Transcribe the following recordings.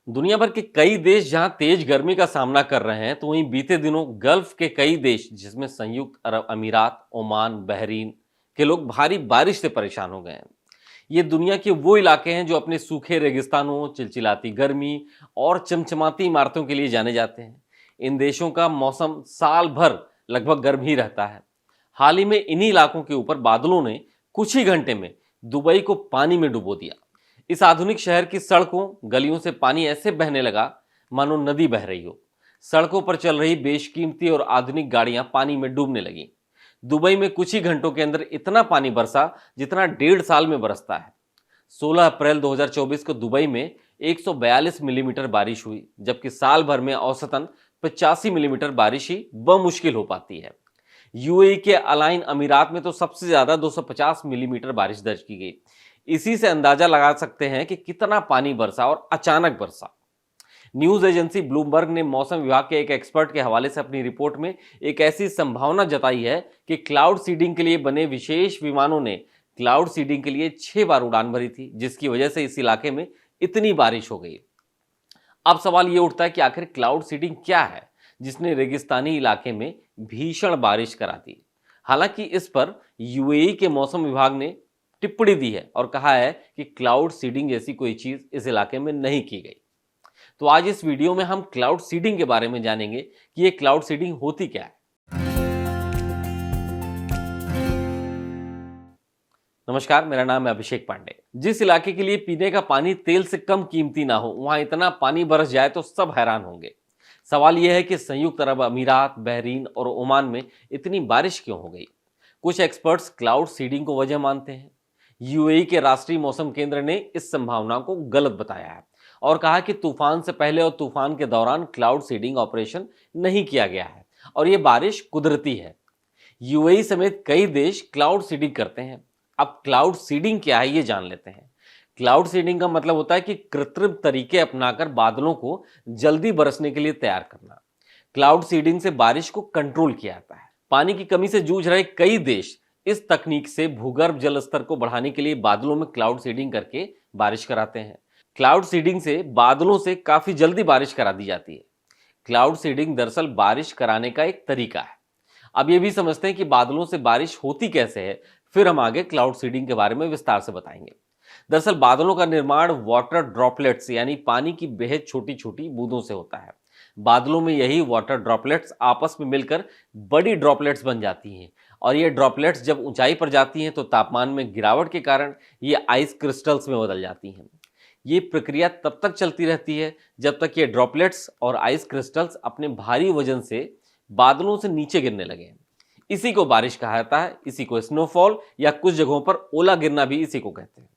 दुनिया भर के कई देश जहां तेज गर्मी का सामना कर रहे हैं, तो वहीं बीते दिनों गल्फ के कई देश जिसमें संयुक्त अरब अमीरात, ओमान, बहरीन के लोग भारी बारिश से परेशान हो गए हैं। ये दुनिया के वो इलाके हैं जो अपने सूखे रेगिस्तानों, चिलचिलाती गर्मी और चमचमाती इमारतों के लिए जाने जाते हैं। इन देशों का मौसम साल भर लगभग गर्म ही रहता है। हाल ही में इन्हीं इलाकों के ऊपर बादलों ने कुछ ही घंटे में दुबई को पानी में डुबो दिया। इस आधुनिक शहर की सड़कों, गलियों से पानी ऐसे बहने लगा मानो नदी बह रही हो। सड़कों पर चल रही बेशकीमती और आधुनिक गाड़ियां पानी में डूबने लगी। दुबई में कुछ ही घंटों के अंदर इतना पानी बरसा जितना 1.5 साल में बरसता है। 16 अप्रैल 2024 को दुबई में 142 मिलीमीटर बारिश हुई, जबकि साल भर में औसतन 85 मिलीमीटर बारिश ही बमुश्किल हो पाती है। यूएई के अलाइन अमीरात में तो सबसे ज्यादा 250 मिलीमीटर बारिश दर्ज की गई। इसी से अंदाजा लगा सकते हैं कि कितना पानी बरसा और अचानक बरसा। न्यूज एजेंसी ब्लूमबर्ग ने मौसम विभाग के एक एक्सपर्ट के हवाले से अपनी रिपोर्ट में एक ऐसी संभावना जताई है कि क्लाउड सीडिंग के लिए बने विशेष विमानों ने क्लाउड सीडिंग के लिए 6 बार उड़ान भरी थी, जिसकी वजह से इस इलाके में इतनी बारिश हो गई। अब सवाल यह उठता है कि आखिर क्लाउड सीडिंग क्या है जिसने रेगिस्तानी इलाके में भीषण बारिश करा दी। हालांकि इस पर यूएई के मौसम विभाग ने टिप्पणी दी है और कहा है कि क्लाउड सीडिंग जैसी कोई चीज इस इलाके में नहीं की गई। तो आज इस वीडियो में हम क्लाउड सीडिंग के बारे में जानेंगे कि ये क्लाउड सीडिंग होती क्या है। नमस्कार, मेरा नाम है अभिषेक पांडे। जिस इलाके के लिए पीने का पानी तेल से कम कीमती ना हो, वहां इतना पानी बरस जाए तो सब हैरान होंगे। सवाल यह है कि संयुक्त अरब अमीरात, बहरीन और ओमान में इतनी बारिश क्यों हो गई। कुछ एक्सपर्ट्स क्लाउड सीडिंग को वजह मानते हैं। यूएई के राष्ट्रीय मौसम केंद्र ने इस संभावना को गलत बताया है और कहा कि तूफान से पहले और तूफान के दौरान क्लाउड सीडिंग ऑपरेशन नहीं किया गया है और यह बारिश कुदरती है। यूएई समेत कई देश क्लाउड सीडिंग करते हैं। अब क्लाउड सीडिंग क्या है ये जान लेते हैं। क्लाउड सीडिंग का मतलब होता है कि कृत्रिम तरीके अपनाकर बादलों को जल्दी बरसने के लिए तैयार करना। क्लाउड सीडिंग से बारिश को कंट्रोल किया जाता है। पानी की कमी से जूझ रहे कई देश इस तकनीक से भूगर्भ जल स्तर को बढ़ाने के लिए बादलों में क्लाउड सीडिंग करके बारिश कराते हैं। क्लाउड सीडिंग से बादलों से काफी जल्दी बारिश करा दी जाती है। क्लाउड सीडिंग दरअसल बारिश कराने का एक तरीका है। अब ये भी समझते हैं कि बादलों से बारिश होती कैसे है, फिर हम आगे क्लाउड सीडिंग के बारे में विस्तार से बताएंगे। दरअसल बादलों का निर्माण वाटर ड्रॉपलेट्स यानी पानी की बेहद छोटी छोटी बूंदों से होता है। बादलों में यही वाटर ड्रॉपलेट्स आपस में मिलकर बड़ी ड्रॉपलेट्स बन जाती हैं और ये ड्रॉपलेट्स जब ऊंचाई पर जाती हैं तो तापमान में गिरावट के कारण ये आइस क्रिस्टल्स में बदल जाती हैं। ये प्रक्रिया तब तक चलती रहती है जब तक ये ड्रॉपलेट्स और आइस क्रिस्टल्स अपने भारी वजन से बादलों से नीचे गिरने लगे। इसी को बारिश कहा जाता है, इसी को स्नोफॉल या कुछ जगहों पर ओला गिरना भी इसी को कहते हैं।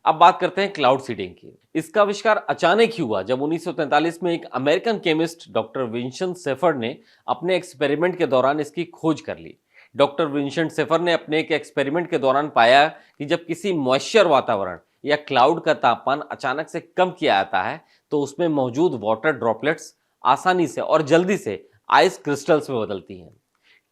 अब बात करते हैं क्लाउड सीडिंग की। इसका आविष्कार अचानक ही हुआ जब 1943 में एक American chemist doctor Vincent shepherd ने अपने एक्सपेरिमेंट के दौरान इसकी खोज कर ली। डॉक्टर विंसेंट शेफर्ड ने अपने एक एक्सपेरिमेंट के दौरान पाया कि जब किसी मॉइस्चर वातावरण या क्लाउड का तापमान अचानक से कम किया जाता है तो उसमें मौजूद वाटर ड्रॉपलेट्स आसानी से और जल्दी से आइस क्रिस्टल्स में बदलती हैं।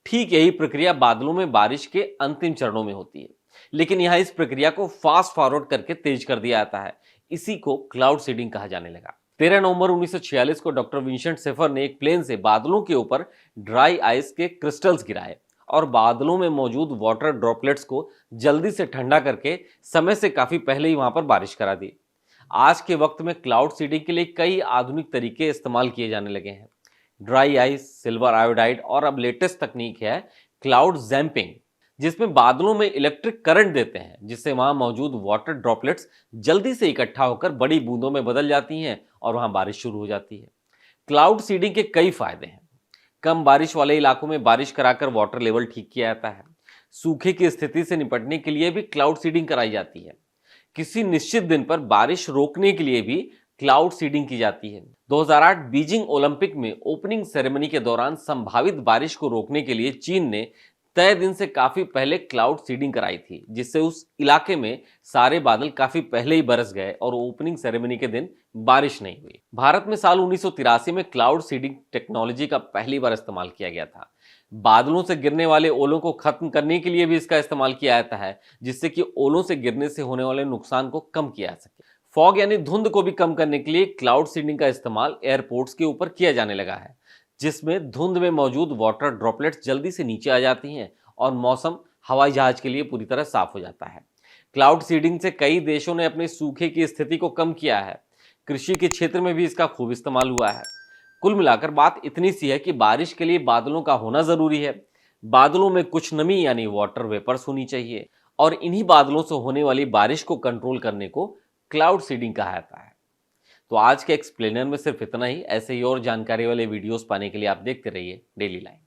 ठीक यही प्रक्रिया बादलों में बारिश के अंतिम चरणों में होती है, लेकिन यहां इस प्रक्रिया को फास्ट फॉरवर्ड करके तेज कर दिया जाता है। इसी को क्लाउड सीडिंग कहा जाने लगा। 13 नवंबर 1946 को डॉक्टर विंसेंट शेफर ने एक प्लेन से बादलों के ऊपर ड्राई आइस के क्रिस्टल्स गिराए और बादलों में मौजूद वाटर ड्रॉपलेट्स को जल्दी से ठंडा करके समय से काफी पहले ही वहां पर बारिश करा दी। आज के वक्त में क्लाउड सीडिंग के लिए कई आधुनिक तरीके इस्तेमाल किए जाने लगे हैं। ड्राई आइस, सिल्वर आयोडाइड और अब लेटेस्ट तकनीक है क्लाउड जैम्पिंग, जिसमें बादलों में इलेक्ट्रिक करंट देते हैं जिससे वहां मौजूद वाटर ड्रॉपलेट्स जल्दी से इकट्ठा होकर बड़ी बूंदों में बदल जाती हैं और वहां बारिश शुरू हो जाती है। क्लाउड सीडिंग के कई फायदे हैं। कम बारिश वाले इलाकों में बारिश कराकर वाटर लेवल ठीक किया जाता है। सूखे की स्थिति से निपटने के लिए भी क्लाउड सीडिंग कराई जाती है। किसी निश्चित दिन पर बारिश रोकने के लिए भी क्लाउड सीडिंग की जाती है। 2008 बीजिंग ओलंपिक में ओपनिंग सेरेमनी के दौरान संभावित बारिश को रोकने के लिए चीन ने तय दिन से काफी पहले क्लाउड सीडिंग कराई थी, जिससे उस इलाके में सारे बादल काफी पहले ही बरस गए और ओपनिंग सेरेमनी के दिन बारिश नहीं हुई। भारत में साल 1983 में क्लाउड सीडिंग टेक्नोलॉजी का पहली बार इस्तेमाल किया गया था। बादलों से गिरने वाले ओलों को खत्म करने के लिए भी इसका इस्तेमाल किया जाता है, जिससे कि ओलों से गिरने से होने वाले नुकसान को कम किया जा सके। फॉग यानी धुंध को भी कम करने के लिए क्लाउड सीडिंग का इस्तेमाल एयरपोर्ट्स के ऊपर किया जाने लगा है, जिसमें धुंध में मौजूद वाटर ड्रॉपलेट्स जल्दी से नीचे आ जाती हैं और मौसम हवाई जहाज के लिए पूरी तरह साफ हो जाता है। क्लाउड सीडिंग से कई देशों ने अपने सूखे की स्थिति को कम किया है। कृषि के क्षेत्र में भी इसका खूब इस्तेमाल हुआ है। कुल मिलाकर बात इतनी सी है कि बारिश के लिए बादलों का होना जरूरी है। बादलों में कुछ नमी यानी वाटर वेपर्स होनी चाहिए और इन्हीं बादलों से होने वाली बारिश को कंट्रोल करने को क्लाउड सीडिंग कहा जाता है। तो आज के एक्सप्लेनर में सिर्फ इतना ही। ऐसे ही और जानकारी वाले वीडियोस पाने के लिए आप देखते रहिए डेली लाइन।